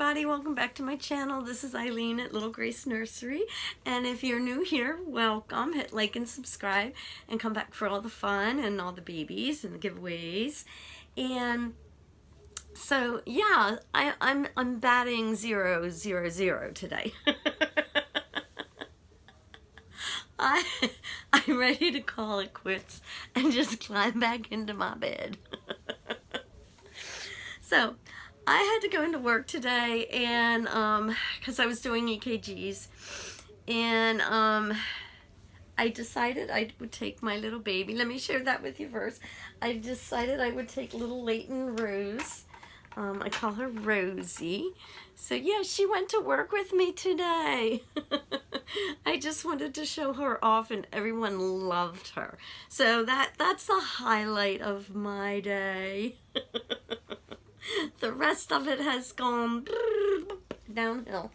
everybody, welcome back to my channel. This is Eileen at Little Grace Nursery, and if you're new here, welcome. Hit like and subscribe and come back for all the fun and all the babies and the giveaways. And so yeah, I'm batting 0-0-0 today. I'm ready to call it quits and just climb back into my bed. So I had to go into work today, and because I was doing EKGs, and I decided I would take my little baby. Let me share that with you first. I decided I would take little Leighton Rose. I call her Rosie. So yeah, she went to work with me today. I just wanted to show her off, and everyone loved her. So that's the highlight of my day. The rest of it has gone downhill.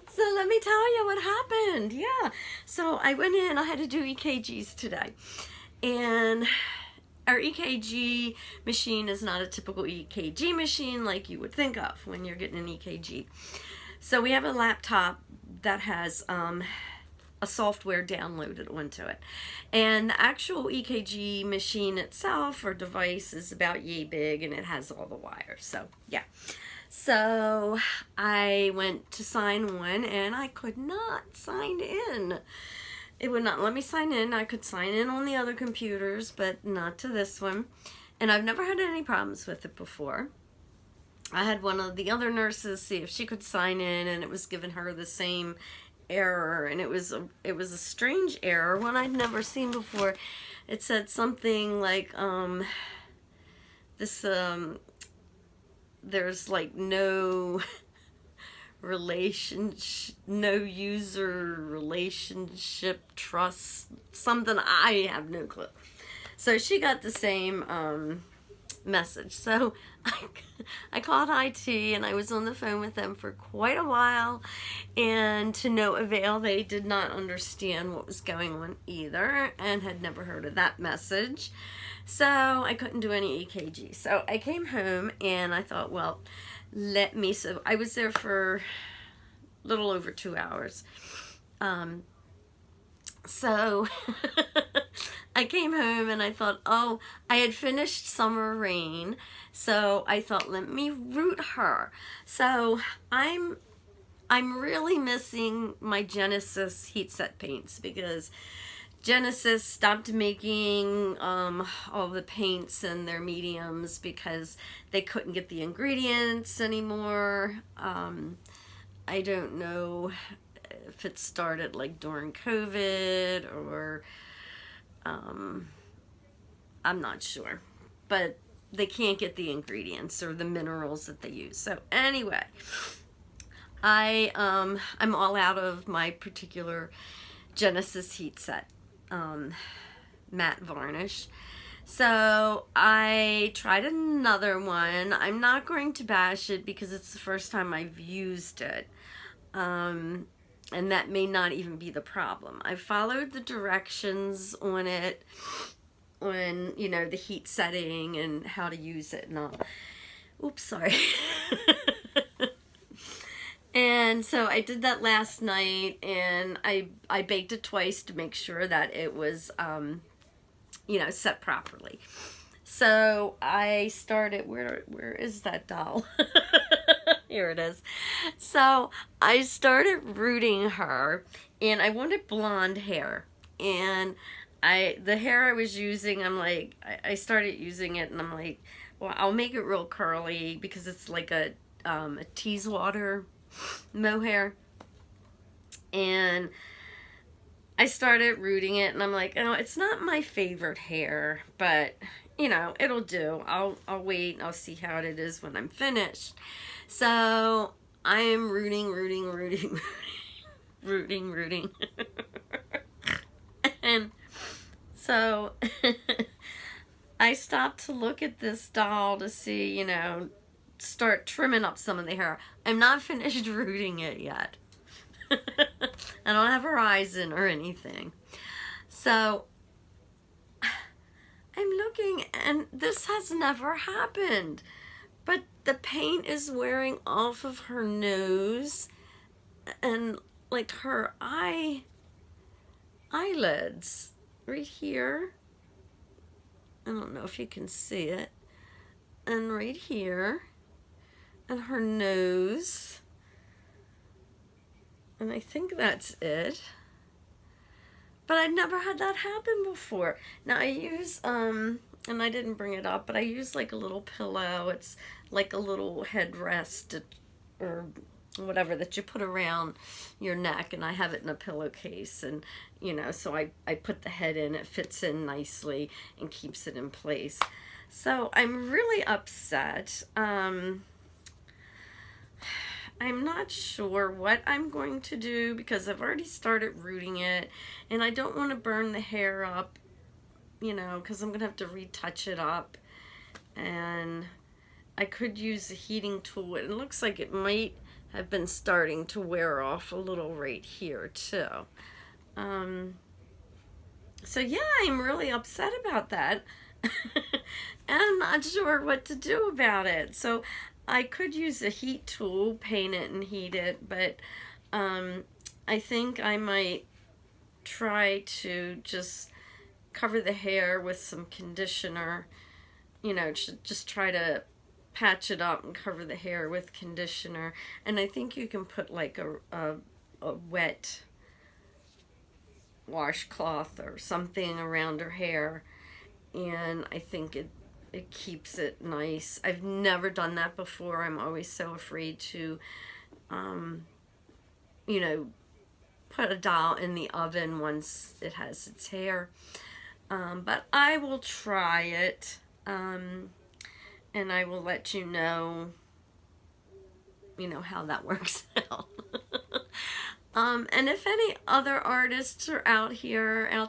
So let me tell you what happened. Yeah. So I went in, I had to do EKGs today. And our EKG machine is not a typical EKG machine like you would think of when you're getting an EKG. So we have a laptop that has a software downloaded onto it. And the actual EKG machine itself or device is about yay big, and it has all the wires. So yeah. So I went to sign one and I could not sign in. It would not let me sign in. I could sign in on the other computers, but not to this one. And I've never had any problems with it before. I had one of the other nurses see if she could sign in, and it was giving her the same error, and it was a strange error, one I'd never seen before. It said something like there's like no no user relationship trust, something. I have no clue. So she got the same message. So I called IT, and I was on the phone with them for quite a while, and to no avail. They did not understand what was going on either and had never heard of that message. So I couldn't do any EKG. So I came home and I thought, well, so I was there for a little over 2 hours. So I came home and I thought, oh, I had finished Summer Rain, so I thought, let me root her. So I'm really missing my Genesis heat set paints, because Genesis stopped making all the paints and their mediums because they couldn't get the ingredients anymore. I don't know if it started like during COVID or I'm not sure, but they can't get the ingredients or the minerals that they use. So anyway, I'm all out of my particular Genesis heat set matte varnish. So I tried another one. I'm not going to bash it because it's the first time I've used it. And that may not even be the problem. I followed the directions on it, on, you know, the heat setting and how to use it and all. Oops, sorry. And so I did that last night, and I baked it twice to make sure that it was, you know, set properly. So I started, where is that doll? Here it is. So I started rooting her, and I wanted blonde hair. And the hair I was using, I'm like, I started using it, and I'm like, well, I'll make it real curly because it's like a Teeswater mohair. And I started rooting it, and I'm like, oh, it's not my favorite hair, but you know, it'll do. I'll wait and I'll see how it is when I'm finished. So I'm rooting. And so I stopped to look at this doll to see, you know, start trimming up some of the hair. I'm not finished rooting it yet. I don't have her eyes in or anything. So I'm looking, and this has never happened but the paint is wearing off of her nose and like her eyelids right here. I don't know if you can see it. And right here. And her nose. And I think that's it. But I'd never had that happen before. Now I use, and I didn't bring it up, but I use like a little pillow. It's like a little headrest or whatever that you put around your neck, and I have it in a pillowcase, and you know, so I put the head in, it fits in nicely and keeps it in place. So I'm really upset. I'm not sure what I'm going to do because I've already started rooting it, and I don't want to burn the hair up, you know, because I'm gonna have to retouch it up, and I could use a heating tool. It looks like it might have been starting to wear off a little right here too. So yeah, I'm really upset about that. And I'm not sure what to do about it. So I could use a heat tool, paint it and heat it, but I think I might try to just cover the hair with some conditioner, you know, just try to patch it up and cover the hair with conditioner. And I think you can put like a wet washcloth or something around her hair, and I think it keeps it nice. I've never done that before. I'm always so afraid to you know, put a doll in the oven once it has its hair, but I will try it, and I will let you know how that works out. And if any other artists are out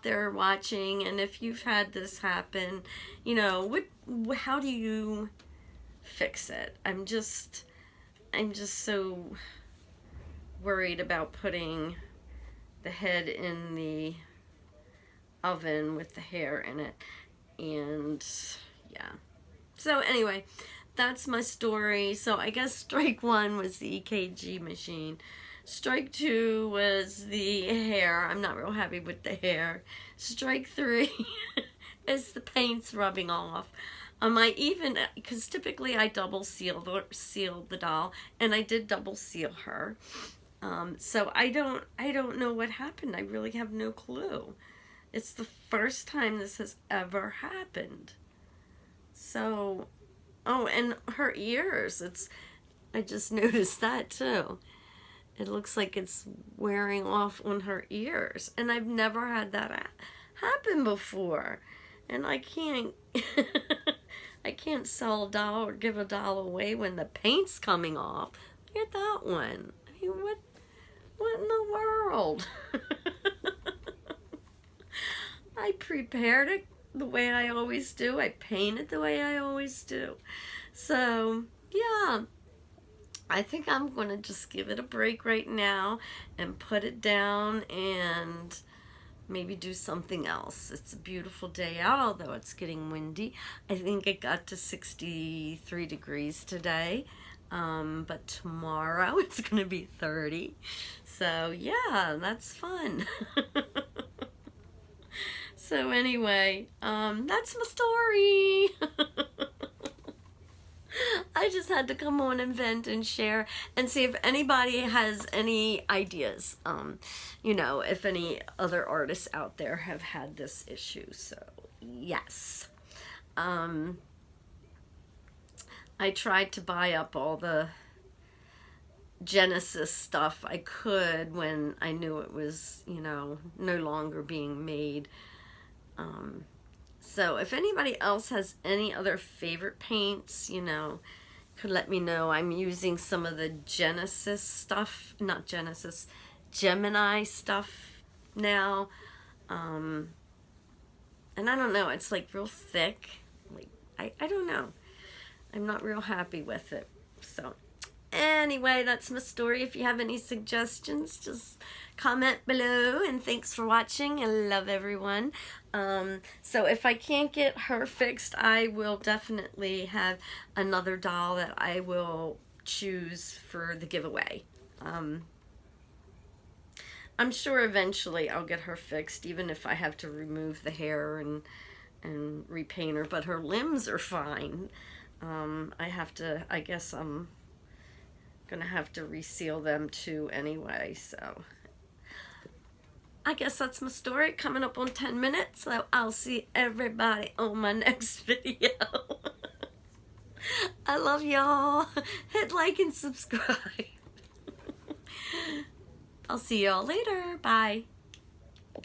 there watching, and if you've had this happen, you know, how do you fix it? I'm just so worried about putting the head in the oven with the hair in it, and yeah. So anyway, that's my story. So I guess strike one was the EKG machine. Strike two was the hair. I'm not real happy with the hair. Strike three is the paint's rubbing off. Because typically I double seal the doll, and I did double seal her. So I don't know what happened. I really have no clue. It's the first time this has ever happened. So, oh, and her ears, I just noticed that too. It looks like it's wearing off on her ears, and I've never had that happen before. And I can't I can't sell a doll or give a doll away when the paint's coming off. Look at that one. I mean, what in the world? I prepared it the way I always do. I painted the way I always do. So, yeah. I think I'm going to just give it a break right now and put it down and maybe do something else. It's a beautiful day out, although it's getting windy. I think it got to 63 degrees today, but tomorrow it's going to be 30. So yeah, that's fun. So anyway, that's my story. I just had to come on and vent and share and see if anybody has any ideas, if any other artists out there have had this issue. So, yes. I tried to buy up all the Genesis stuff I could when I knew it was, no longer being made. So if anybody else has any other favorite paints, could let me know. I'm using some of the Genesis stuff, not Genesis, Gemini stuff now. And I don't know, it's like real thick. Like, I don't know. I'm not real happy with it. So Anyway, that's my story. If you have any suggestions, just comment below. And thanks for watching. I love everyone. So if I can't get her fixed, I will definitely have another doll that I will choose for the giveaway. I'm sure eventually I'll get her fixed, even if I have to remove the hair and repaint her, but her limbs are fine. I guess I'm gonna have to reseal them too anyway, so I guess that's my story, coming up on 10 minutes, so I'll see everybody on my next video. I love y'all. Hit like and subscribe. I'll see y'all later. Bye.